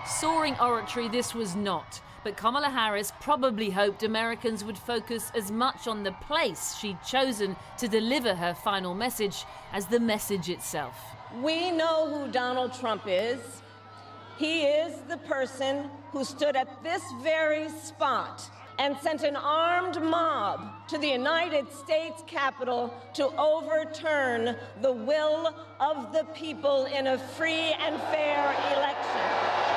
Soaring oratory this was not, but Kamala Harris probably hoped Americans would focus as much on the place she'd chosen to deliver her final message as the message itself. We know who Donald Trump is. He is the person who stood at this very spot and sent an armed mob to the United States Capitol to overturn the will of the people in a free and fair election.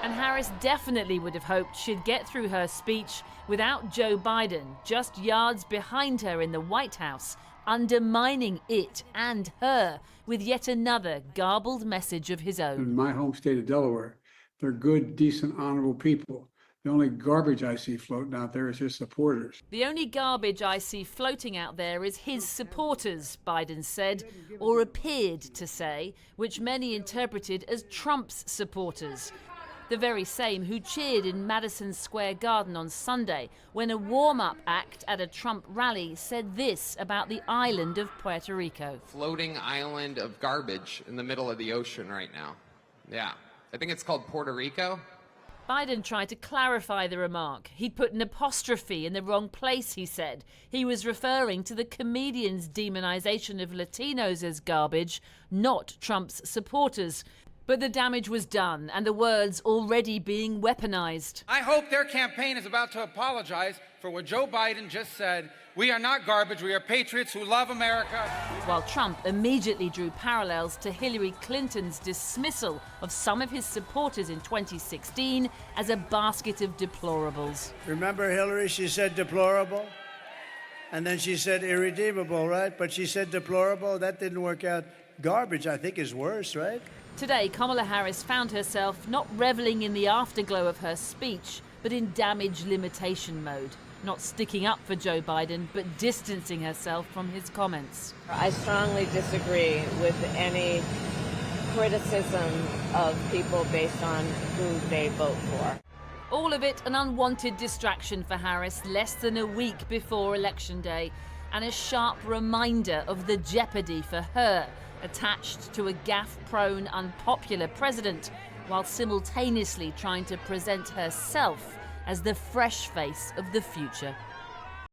And Harris definitely would have hoped she'd get through her speech without Joe Biden just yards behind her in the White House, undermining it and her with yet another garbled message of his own. In my home state of Delaware, they're good, decent, honorable people. The only garbage I see floating out there is his supporters. The only garbage I see floating out there is his supporters, Biden said, or appeared to say, which many interpreted as Trump's supporters. The very same who cheered in Madison Square Garden on Sunday when a warm-up act at a Trump rally said this about the island of Puerto Rico. Floating island of garbage in the middle of the ocean right now. Yeah, I think it's called Puerto Rico. Biden tried to clarify the remark. He'd put an apostrophe in the wrong place, he said. He was referring to the comedian's demonization of Latinos as garbage, not Trump's supporters. But the damage was done, and the words already being weaponized. I hope their campaign is about to apologize for what Joe Biden just said. We are not garbage. We are patriots who love America. While Trump immediately drew parallels to Hillary Clinton's dismissal of some of his supporters in 2016 as a basket of deplorables. Remember Hillary? She said deplorable. And then she said irredeemable, right? But she said deplorable. That didn't work out. Garbage, I think, is worse, right? Today, Kamala Harris found herself not reveling in the afterglow of her speech, but in damage limitation mode. Not sticking up for Joe Biden, but distancing herself from his comments. I strongly disagree with any criticism of people based on who they vote for. All of it an unwanted distraction for Harris less than a week before Election Day, and a sharp reminder of the jeopardy for her attached to a gaffe-prone, unpopular president, while simultaneously trying to present herself as the fresh face of the future.